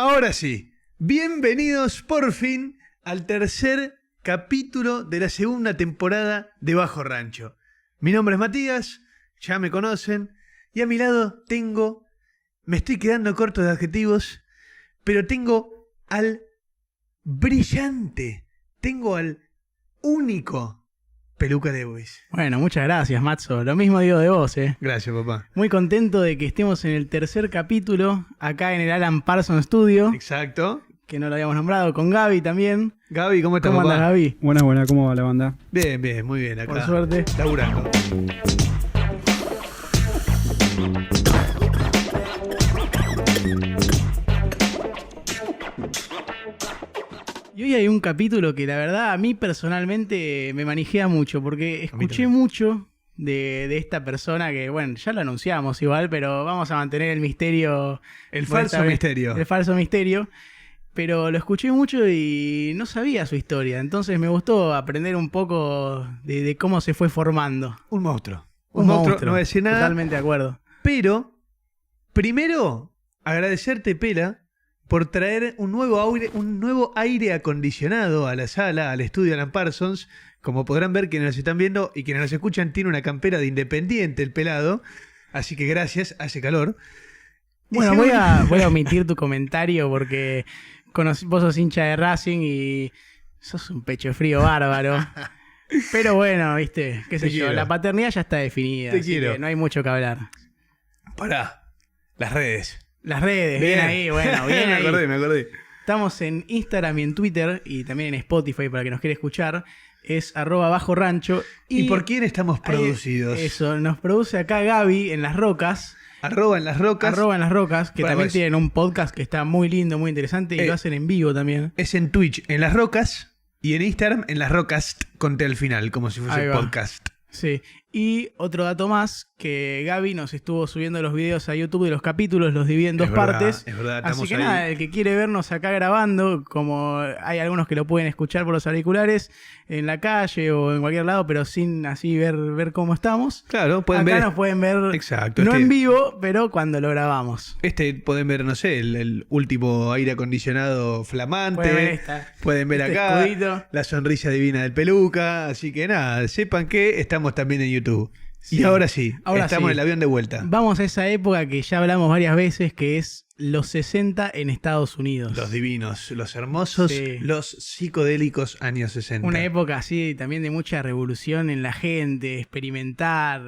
Ahora sí, bienvenidos por fin al tercer capítulo de la segunda temporada de Bajo Rancho. Mi nombre es Matías, ya me conocen, y a mi lado me estoy quedando corto de adjetivos, pero tengo al brillante, tengo al único Peluca de Boys. Bueno, muchas gracias, Matzo. Lo mismo digo de vos, Gracias, papá. Muy contento de que estemos en el tercer capítulo, acá en el Alan Parsons Studio. Exacto. Que no lo habíamos nombrado, con Gaby también. Gaby, ¿cómo estás, ¿Cómo papá? andas, Gaby? Buena, ¿cómo va la banda? Bien, muy bien acá. Por suerte. Laburando. Y hoy hay un capítulo que la verdad a mí personalmente me manijea mucho, porque escuché mucho de esta persona que, bueno, ya lo anunciamos igual, pero vamos a mantener el misterio. El falso misterio. El falso misterio. Pero lo escuché mucho y no sabía su historia, entonces me gustó aprender un poco de cómo se fue formando. Un monstruo. Un monstruo, no voy a decir nada. Totalmente de acuerdo. Pero, primero, agradecerte, Pela, por traer un nuevo aire acondicionado a la sala, al estudio Alan Parsons. Como podrán ver quienes nos están viendo y quienes nos escuchan, tiene una campera de Independiente el pelado. Así que gracias, hace calor. Bueno, voy a omitir tu comentario porque vos sos hincha de Racing y sos un pecho frío bárbaro. Pero bueno, viste, qué sé yo, la paternidad ya está definida, así que no hay mucho que hablar. Pará, las redes. Las redes, bien ahí, bueno, bien ahí. Me acordé. Estamos en Instagram y en Twitter y también en Spotify para que nos quiera escuchar. Es @bajorancho. ¿Y por quién estamos producidos? Eso, nos produce acá Gaby en Las Rocas. @ en Las Rocas. @ en Las Rocas, que bueno, también tienen un podcast que está muy lindo, muy interesante y lo hacen en vivo también. Es en Twitch, en Las Rocas, y en Instagram, en Las Rocas, conté al final, como si fuese podcast. Sí, y otro dato más, que Gaby nos estuvo subiendo los videos a YouTube de los capítulos, los divide en dos partes. Es verdad, así que ahí. nada, el que quiere vernos acá grabando, como hay algunos que lo pueden escuchar por los auriculares, en la calle o en cualquier lado, pero sin así ver cómo estamos. Claro, pueden acá ver. nos pueden ver, exacto, no en vivo, pero cuando lo grabamos. Pueden ver, no sé, el último aire acondicionado flamante. Pueden ver esta. Pueden ver este acá escudito. la sonrisa divina del Peluca. Así que nada, sepan que estamos también en YouTube. Sí. Y ahora sí, ahora estamos sí. en el avión de vuelta. Vamos a esa época que ya hablamos varias veces, que es los 60 en Estados Unidos. Los divinos, los hermosos, los psicodélicos años 60. Una época así también de mucha revolución en la gente, experimentar,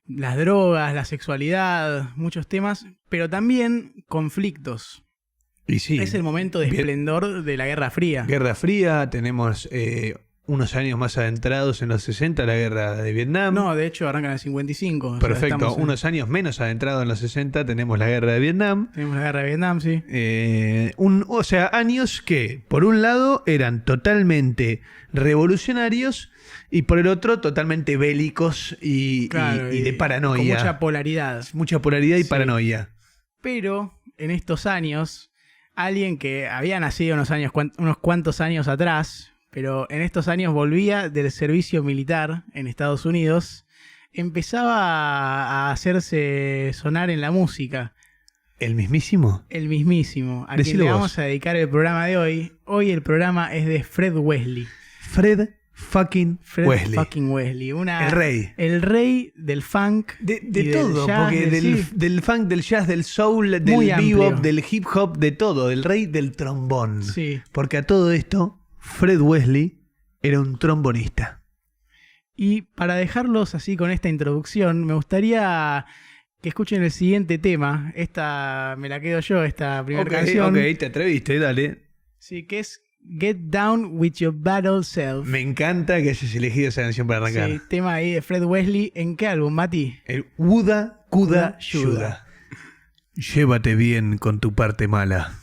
las drogas, la sexualidad, muchos temas, pero también conflictos. Y sí, es el momento de esplendor de la Guerra Fría. Guerra Fría, tenemos unos años más adentrados en los 60, la Guerra de Vietnam. No, de hecho arrancan en el 55. Perfecto, unos años menos adentrados en los 60 tenemos la Guerra de Vietnam. Tenemos la Guerra de Vietnam, sí. O sea, años que por un lado eran totalmente revolucionarios y por el otro totalmente bélicos y de paranoia. Con mucha polaridad. Mucha polaridad y paranoia. Pero en estos años, alguien que había nacido unos cuantos años atrás, pero en estos años volvía del servicio militar en Estados Unidos, empezaba a hacerse sonar en la música. ¿El mismísimo? El mismísimo. A Decilo quien le vos. vamos a dedicar el programa de hoy. Hoy el programa es de Fred Wesley. Fred fucking Wesley. El rey. El rey del funk. De y todo, del jazz, porque del funk, del jazz, del soul, del bebop, del hip hop, de todo. El rey del trombón. Sí. Porque a todo esto, Fred Wesley era un trombonista. Y para dejarlos así con esta introducción, me gustaría que escuchen el siguiente tema. Esta me la quedo yo, esta primera canción. Ok, te atreviste, dale. Sí, que es Get Down With Your Battle Self. Me encanta que hayas elegido esa canción para arrancar. Sí, tema ahí de Fred Wesley. ¿En qué álbum, Mati? El Wuda Kuda Yuda. Llévate bien con tu parte mala.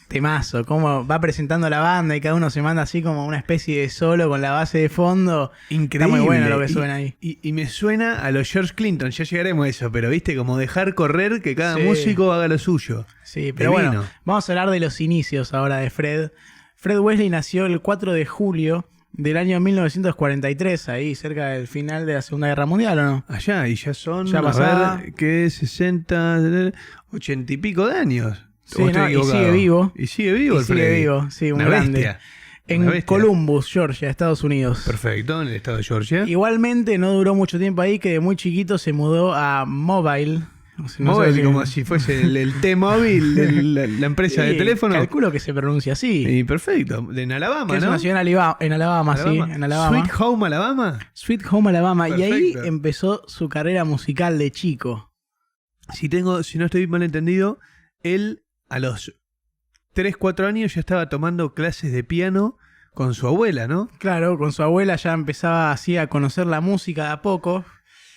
Temazo, cómo va presentando la banda y cada uno se manda así como una especie de solo con la base de fondo. Increíble. Está muy bueno lo que suena ahí. Y me suena a los George Clinton, ya llegaremos a eso, pero viste, como dejar correr que cada músico haga lo suyo. Sí, pero bueno, vamos a hablar de los inicios ahora de Fred. Fred Wesley nació el 4 de julio del año 1943, ahí cerca del final de la Segunda Guerra Mundial, ¿o no? Allá, y ya son, ya pasaba, a ver, ¿qué? 60, 80 y pico de años. Sí, ¿O estoy no, y equivocado? sigue vivo. Y sigue vivo el Sigue Freddy. vivo, sí, un Una grande. bestia. En Una bestia. Columbus, Georgia, Estados Unidos. Perfecto, en el estado de Georgia. Igualmente no duró mucho tiempo ahí, que de muy chiquito se mudó a Mobile. No sé Mobile, si- como si fuese el T-Mobile, la empresa de Sí, teléfono. Calculo que se pronuncia así. Y perfecto. En Alabama, Que es ¿no? una ciudad en Alabama, sí, en Alabama. Sweet Home Alabama. Sweet Home Alabama. Y ahí Perfecto. empezó su carrera musical de chico. Si no estoy mal entendido, él a los 3, 4 años ya estaba tomando clases de piano con su abuela, ¿no? Claro, con su abuela ya empezaba así a conocer la música de a poco.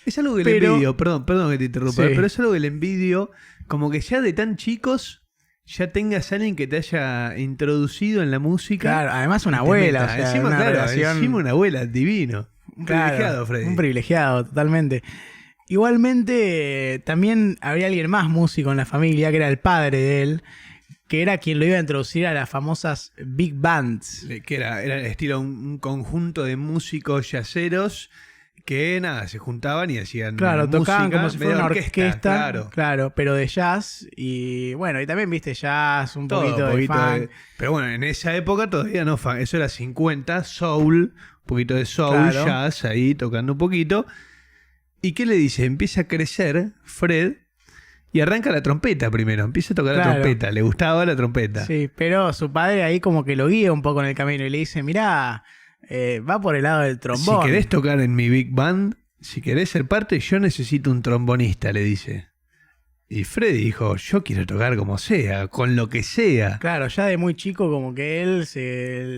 Es algo que le Pero- envidio, perdón que te interrumpa, Sí. pero es algo que le envidio, como que ya de tan chicos ya tengas a alguien que te haya introducido en la música. Claro, además una y te abuela, meta. o sea, encima, una claro, relación... encima una abuela, divino. Un Claro, privilegiado, Freddy. Un privilegiado, totalmente. Igualmente, también habría alguien más músico en la familia, que era el padre de él, que era quien lo iba a introducir a las famosas big bands. Que era el estilo un conjunto de músicos yaceros que nada, se juntaban y hacían Claro, tocaban música, como si fuera medio una orquesta, claro. pero de jazz. Y bueno, y también viste jazz, un Todo, poquito de funk. pero bueno, en esa época todavía no funk, eso era 50, soul, un poquito de soul, Claro. jazz, ahí tocando un poquito. ¿Y qué le dice? Empieza a crecer Fred y arranca la trompeta primero, empieza a tocar la Claro. trompeta, le gustaba la trompeta. Sí, pero su padre ahí como que lo guía un poco en el camino y le dice, mirá, va por el lado del trombón. Si querés tocar en mi big band, si querés ser parte, yo necesito un trombonista, le dice. Y Freddy dijo, yo quiero tocar como sea, con lo que sea. Claro, ya de muy chico como que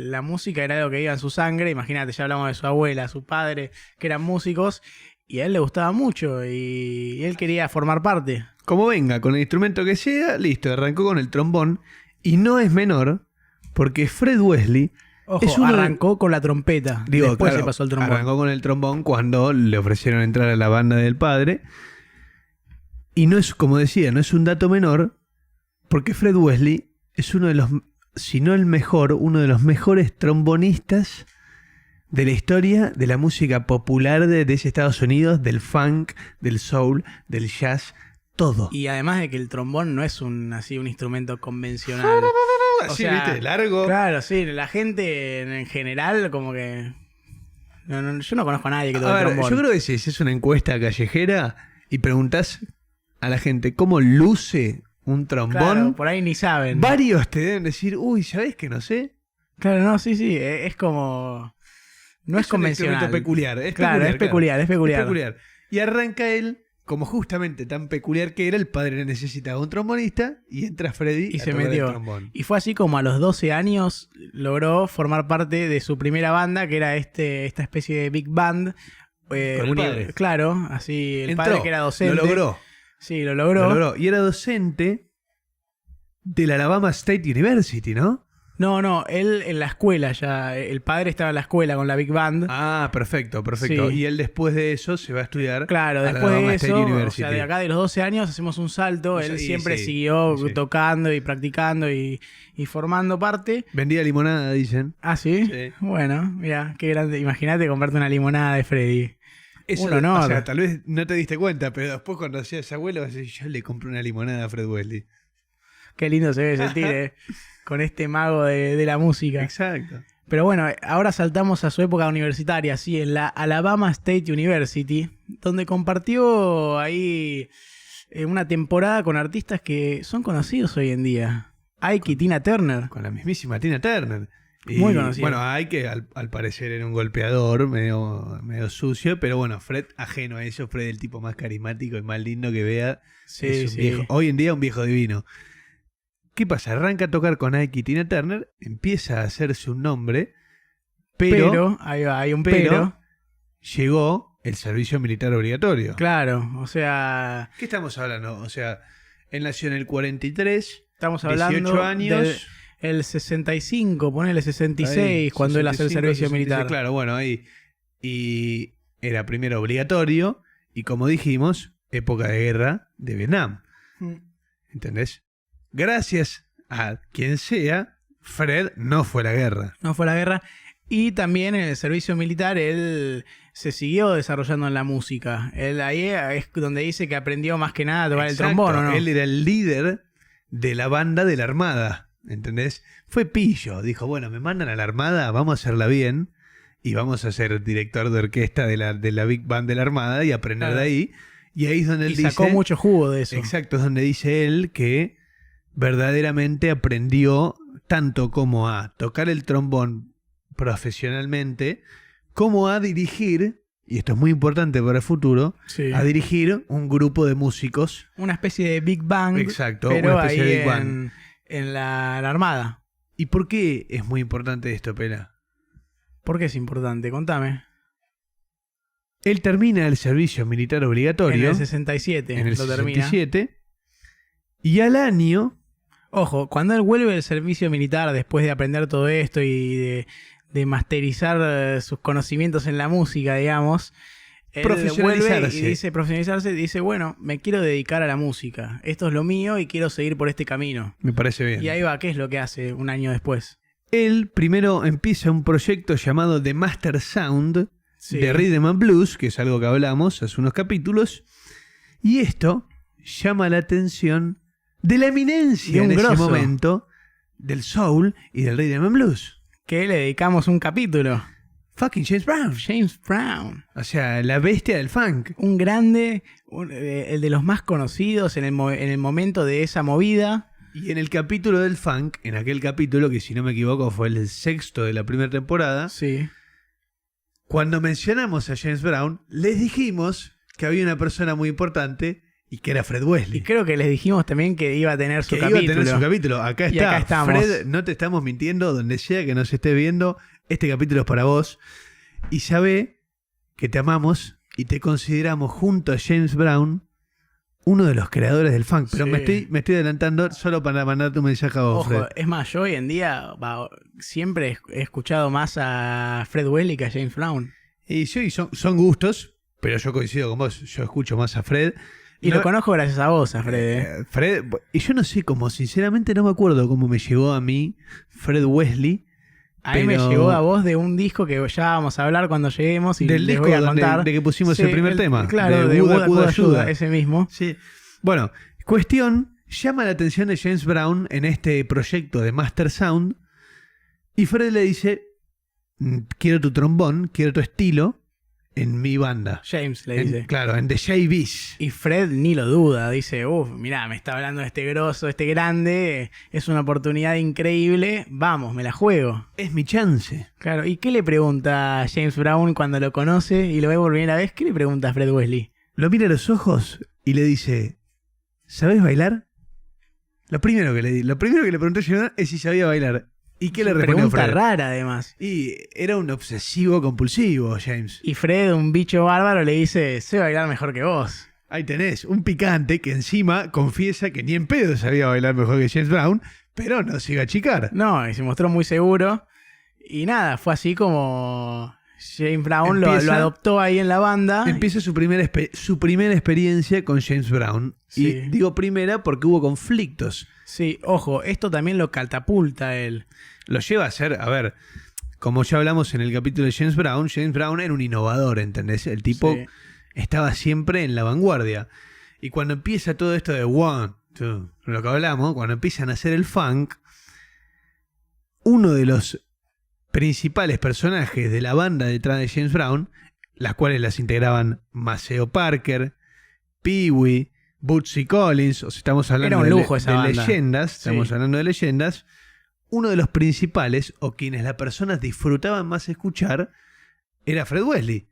la música era algo que iba en su sangre. Imagínate, ya hablamos de su abuela, su padre, que eran músicos, y a él le gustaba mucho y él quería formar parte. Como venga, con el instrumento que sea, listo, arrancó con el trombón. Y no es menor, porque Fred Wesley Ojo, es uno de- arrancó con la trompeta, después claro, se pasó al trombón. arrancó con el trombón cuando le ofrecieron entrar a la banda del padre. Y no es, como decía, no es un dato menor, porque Fred Wesley es uno de los, si no el mejor, uno de los mejores trombonistas de la historia de la música popular de ese Estados Unidos, del funk, del soul, del jazz, todo. Y además de que el trombón no es un instrumento convencional. Así, o sea, ¿viste? Largo. Claro, sí, la gente en general como que... yo no conozco a nadie que A toque ver, trombón. yo creo que si es una encuesta callejera y preguntas a la gente cómo luce un trombón, Claro, por ahí ni saben. varios te deben decir, uy, ¿sabés que no sé? Claro, no, sí, es como... No es un convencional. instrumento peculiar. Es Claro, peculiar, es peculiar, es peculiar. Es peculiar. Y arranca él, como justamente tan peculiar que era, el padre necesitaba un trombonista y entra Freddy Y a se tocar metió. el trombón. Y fue así como a los 12 años logró formar parte de su primera banda, que era esta especie de big band. Con el padre. Claro, así el Entró, padre que era docente. Lo logró. Sí, lo logró. Lo logró. Y era docente de la Alabama State University, ¿no? No, él en la escuela ya. El padre estaba en la escuela con la big band. Ah, perfecto. Sí. Y él después de eso se va a estudiar Claro, a la después de Alabama eso, State o University. sea, de acá de los 12 años hacemos un salto. O sea, Él y siempre sí, siguió y sí. tocando y practicando y formando parte. Vendía limonada, dicen. Ah, ¿sí? Sí. Bueno, mira, qué grande. Imagínate comprarte una limonada de Freddy. Eso, Un honor. O sea, tal vez no te diste cuenta, pero después cuando hacías abuelo, vas a decir, yo le compré una limonada a Fred Wesley. Qué lindo se debe sentir, con este mago de la música. Exacto. Pero bueno, ahora saltamos a su época universitaria, sí, en la Alabama State University, donde compartió ahí una temporada con artistas que son conocidos hoy en día. Ike y Tina Turner. Con la mismísima Tina Turner. Y, Muy conocido. Bueno, hay que al parecer era un golpeador medio sucio, pero bueno, Fred ajeno a eso, Fred el tipo más carismático y más lindo que vea. Sí, es un sí. viejo, hoy en día un viejo divino. ¿Qué pasa? Arranca a tocar con Ike y Tina Turner, empieza a hacerse un nombre, pero Ahí va, hay un pero. llegó el servicio militar obligatorio. Claro, o sea, ¿Qué estamos hablando? O sea, él nació en el 43, estamos 18 hablando años. el 65, ponele 66, Ahí, cuando él hace el 65, servicio 66, militar. Claro, bueno, ahí. Y era primero obligatorio y como dijimos, época de guerra de Vietnam. ¿Entendés? Gracias a quien sea, Fred no fue a la guerra. No fue a la guerra. Y también en el servicio militar él se siguió desarrollando en la música. Él ahí es donde dice que aprendió más que nada a tocar Exacto, el trombón, ¿o no? Él era el líder de la banda de la Armada, ¿entendés? Fue pillo, dijo, bueno, me mandan a la Armada, vamos a hacerla bien y vamos a ser director de orquesta de la Big Band de la Armada y aprender de ahí. Y ahí es donde él dice... sacó mucho jugo de eso. Exacto, es donde dice él que verdaderamente aprendió tanto como a tocar el trombón profesionalmente, como a dirigir, y esto es muy importante para el futuro, Sí. a dirigir un grupo de músicos. Una especie de Big Bang, Exacto, pero una especie ahí de Big Bang. en la Armada. ¿Y por qué es muy importante esto, Pela? ¿Por qué es importante? Contame. Él termina el servicio militar obligatorio. En el 67 en el lo termina. 67. Y al año... Ojo, cuando él vuelve del servicio militar después de aprender todo esto y de masterizar sus conocimientos en la música, digamos, él Profesionalizarse. profesionalizarse y dice, bueno, me quiero dedicar a la música. Esto es lo mío y quiero seguir por este camino. Me parece bien. Y ahí va, ¿qué es lo que hace un año después? Él primero empieza un proyecto llamado The Master Sound Sí. de Rhythm and Blues, que es algo que hablamos hace unos capítulos, y esto llama la atención de la eminencia De un en ese grosso. momento del soul y del Rhythm and Blues. Que le dedicamos un capítulo. Fucking James Brown. James Brown. O sea, la bestia del funk. Un grande, el de los más conocidos en el momento de esa movida. Y en el capítulo del funk, en aquel capítulo, que si no me equivoco fue el 6º de la primera temporada, Sí. cuando mencionamos a James Brown, les dijimos que había una persona muy importante y que era Fred Wesley. Y creo que les dijimos también que iba a tener su que capítulo. iba a tener su capítulo. Acá Y está. acá estamos. Fred, no te estamos mintiendo, donde sea que nos estés viendo, este capítulo es para vos. Y sabe que te amamos y te consideramos junto a James Brown uno de los creadores del funk. Pero Sí. me estoy adelantando solo para mandarte un mensaje a vos, Fred. Ojo, es más, yo hoy en día siempre he escuchado más a Fred Wesley que a James Brown. Y sí, son gustos, pero yo coincido con vos. Yo escucho más a Fred. Y No- lo conozco gracias a vos, a Fred. Fred, y yo no sé cómo, sinceramente no me acuerdo cómo me llegó a mí Fred Wesley. A mí me pero- llegó a vos de un disco que ya vamos a hablar cuando lleguemos y Del les disco voy a contar. de que pusimos Sí, el primer tema. Claro, de de Buda Buda Kuda Kuda Ayuda. Ayuda, ese mismo. Sí. Bueno, cuestión, llama la atención de James Brown en este proyecto de Master Sound y Fred le dice, quiero tu trombón, quiero tu estilo en mi banda. James le dice. Claro, en The JBs. Y Fred ni lo duda, dice, mirá, me está hablando de este grosso, este grande, es una oportunidad increíble, vamos, me la juego. Es mi chance. Claro, ¿y qué le pregunta a James Brown cuando lo conoce y lo ve por primera vez? ¿Qué le pregunta a Fred Wesley? Lo mira a los ojos y le dice, ¿sabés bailar? Lo primero que le preguntó a James Brown es si sabía bailar. ¿Y qué le respondió Pregunta Fred? rara, además. Y era un obsesivo compulsivo, James. Y Fred, un bicho bárbaro, le dice, sé bailar mejor que vos. Ahí tenés, un picante que encima confiesa que ni en pedo sabía bailar mejor que James Brown, pero no se iba a achicar. No, y se mostró muy seguro. Y nada, fue así como James Brown lo Empieza- adoptó ahí en la banda. Empieza su primera experiencia con James Brown. Sí. Y digo primera porque hubo conflictos. Sí, ojo, esto también lo catapulta a él. Lo lleva a ser, a ver, como ya hablamos en el capítulo de James Brown era un innovador, ¿entendés? El tipo Sí. estaba siempre en la vanguardia. Y cuando empieza todo esto de one, two, lo que hablamos, cuando empiezan a hacer el funk, uno de los principales personajes de la banda detrás de James Brown, las cuales las integraban Maceo Parker, Pee Wee, Bootsy Collins, o sea, estamos hablando Era un lujo de esa banda. leyendas, estamos Sí. hablando de leyendas. Uno de los principales, o quienes las personas disfrutaban más escuchar, era Fred Wesley.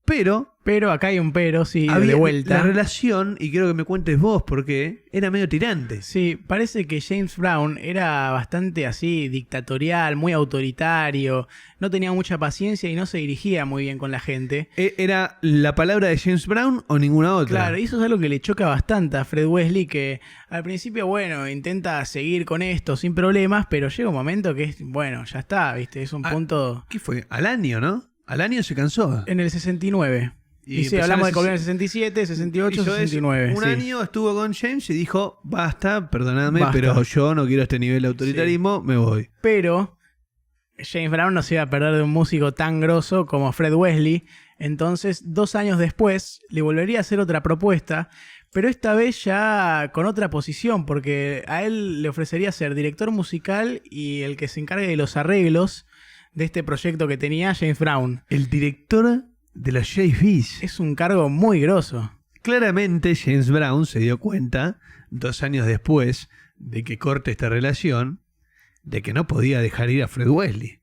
Pero acá hay un pero, sí, había de vuelta. la relación, y quiero que me cuentes vos, porque era medio tirante. Sí, parece que James Brown era bastante así, dictatorial, muy autoritario, no tenía mucha paciencia y no se dirigía muy bien con la gente. ¿Era la palabra de James Brown o ninguna otra? Claro, y eso es algo que le choca bastante a Fred Wesley, que al principio, bueno, intenta seguir con esto sin problemas, pero llega un momento que es, bueno, ya está, ¿viste? Es un punto... ¿Qué fue? Al año, ¿no? Al año se cansó. En el 69. Y sí, empezó hablamos de en que volvió en el 67, 68, hizo eso. 69. Un sí. año estuvo con James y dijo, basta, perdóname, Basta. pero yo no quiero este nivel de autoritarismo, me voy. Pero James Brown no se iba a perder de un músico tan grosso como Fred Wesley. Entonces, 2 años después, le volvería a hacer otra propuesta, Pero esta vez ya con otra posición, porque a él le ofrecería ser director musical y el que se encargue de los arreglos de este proyecto que tenía James Brown. El director de los JVs. Es un cargo muy grosso. Claramente James Brown se dio cuenta, 2 años después de que corte esta relación, de que no podía dejar ir a Fred Wesley.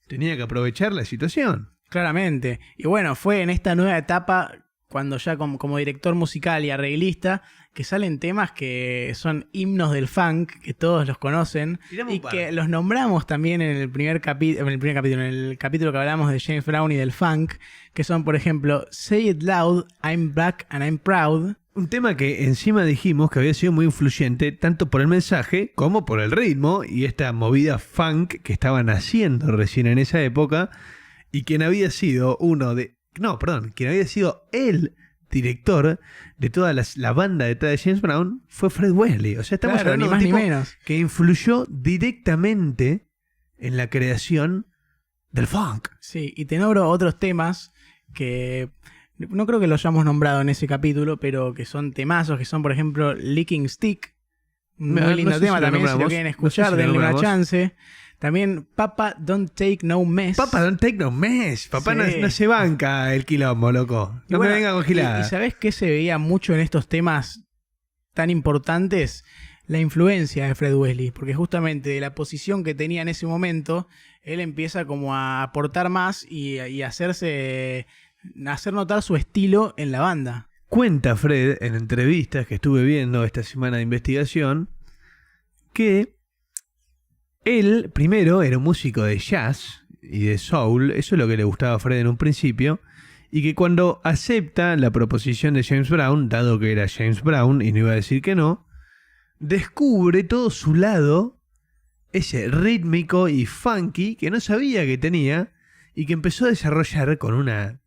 Tenía que aprovechar la situación. Claramente. Y bueno, fue en esta nueva etapa, cuando ya como director musical y arreglista, que salen temas que son himnos del funk, que todos los conocen, y que los nombramos también en el en el capítulo que hablamos de James Brown y del funk, que son, por ejemplo, Say It Loud, I'm Black and I'm Proud. Un tema que encima dijimos que había sido muy influyente tanto por el mensaje como por el ritmo y esta movida funk que estaban haciendo recién en esa época, y quien había sido quien había sido el director de toda la banda detrás de James Brown fue Fred Wesley. O sea, estamos hablando ni más de un ni tipo menos. que influyó directamente en la creación del funk. Sí, y te nombro otros temas que no creo que los hayamos nombrado en ese capítulo, pero que son temazos, que son, por ejemplo, Licking Stick. Un muy lindo tema también, si lo quieren escuchar, denle una chance. También Papa Don't Take No Mess. Papa Don't Take No Mess. Papá no se banca el quilombo, loco. No me venga con gilada. ¿Y sabés qué se veía mucho en estos temas tan importantes? La influencia de Fred Wesley. Porque justamente de la posición que tenía en ese momento, él empieza como a aportar más y hacer notar su estilo en la banda. Cuenta Fred en entrevistas que estuve viendo esta semana de investigación que él primero era un músico de jazz y de soul, eso es lo que le gustaba a Fred en un principio, y que cuando acepta la proposición de James Brown, dado que era James Brown y no iba a decir que no, descubre todo su lado, ese rítmico y funky que no sabía que tenía y que empezó a desarrollar con una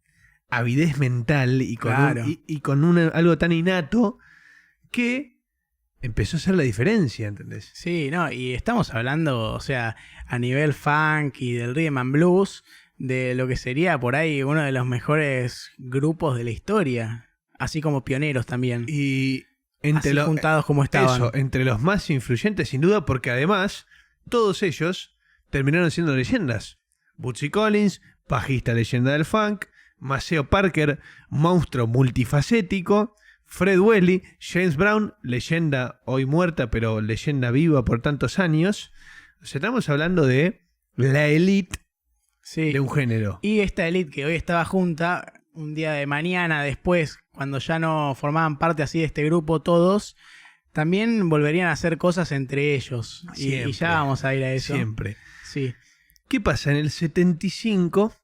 avidez mental y con algo tan innato que empezó a hacer la diferencia, ¿entendés? Sí, no, y estamos hablando, o sea, a nivel funk y del rhythm and blues, de lo que sería por ahí uno de los mejores grupos de la historia, así como pioneros también. Y juntados como estaban. Eso, entre los más influyentes sin duda, porque además todos ellos terminaron siendo leyendas. Bootsy Collins, bajista leyenda del funk, Maceo Parker, monstruo multifacético, Fred Wesley, James Brown, leyenda hoy muerta, pero leyenda viva por tantos años. O sea, estamos hablando de la élite de un género. Y esta élite que hoy estaba junta, un día de mañana después, cuando ya no formaban parte así de este grupo todos, también volverían a hacer cosas entre ellos. Y ya vamos a ir a eso. Siempre. Sí. ¿Qué pasa? En el 75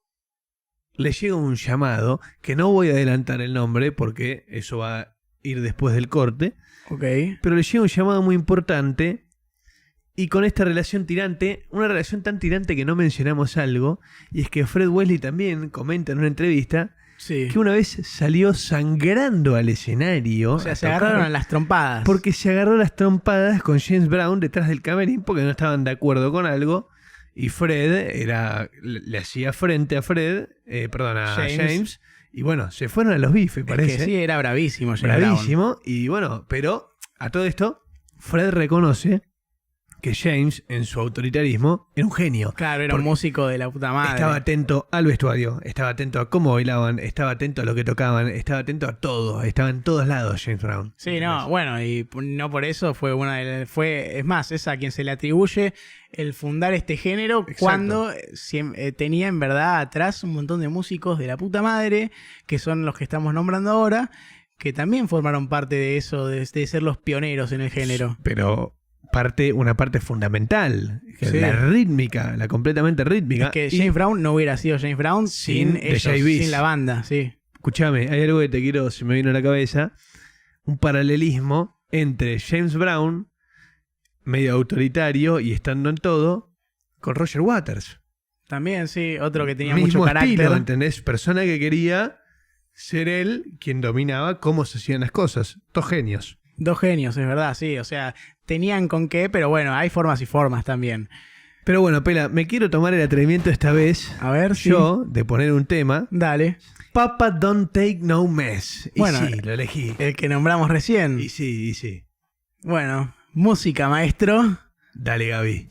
le llega un llamado, que no voy a adelantar el nombre porque eso va a ir después del corte. Ok. Pero le llega un llamado muy importante y con esta relación tirante, una relación tan tirante que no mencionamos algo, y es que Fred Wesley también comenta en una entrevista que una vez salió sangrando al escenario. O sea, se agarraron a las trompadas. Porque se agarró a las trompadas con James Brown detrás del camerín porque no estaban de acuerdo con algo. Y Fred le hacía frente a James. Y bueno, se fueron a los bifes, parece. Es que sí, era bravísimo. Bravísimo. Y bueno, pero a todo esto, Fred reconoce que James, en su autoritarismo, era un genio. Claro, era un músico de la puta madre. Estaba atento al vestuario, estaba atento a cómo bailaban, estaba atento a lo que tocaban, estaba atento a todo. Estaba en todos lados James Brown. Sí, no, bueno, y no por eso fue es más, es a quien se le atribuye el fundar este género. Exacto. Cuando tenía en verdad atrás un montón de músicos de la puta madre, que son los que estamos nombrando ahora, que también formaron parte de eso, de ser los pioneros en el género. Pero una parte fundamental, la rítmica, la completamente rítmica. Es que James Brown no hubiera sido James Brown sin ellos, sin la banda, sí. Escúchame, hay algo que se me vino a la cabeza, un paralelismo entre James Brown, medio autoritario y estando en todo, con Roger Waters. También, sí, otro que tenía mismo mucho carácter. Estilo, ¿entendés? Persona que quería ser él quien dominaba cómo se hacían las cosas. Dos genios. Dos genios, es verdad, sí. O sea, tenían con qué, pero bueno, hay formas y formas también. Pero bueno, Pela, me quiero tomar el atrevimiento esta vez, A ver, yo, de poner un tema. Dale. Papa Don't Take No Mess. Y Bueno, sí, lo elegí. El que nombramos recién. Y sí. Bueno, música, maestro. Dale, Gaby.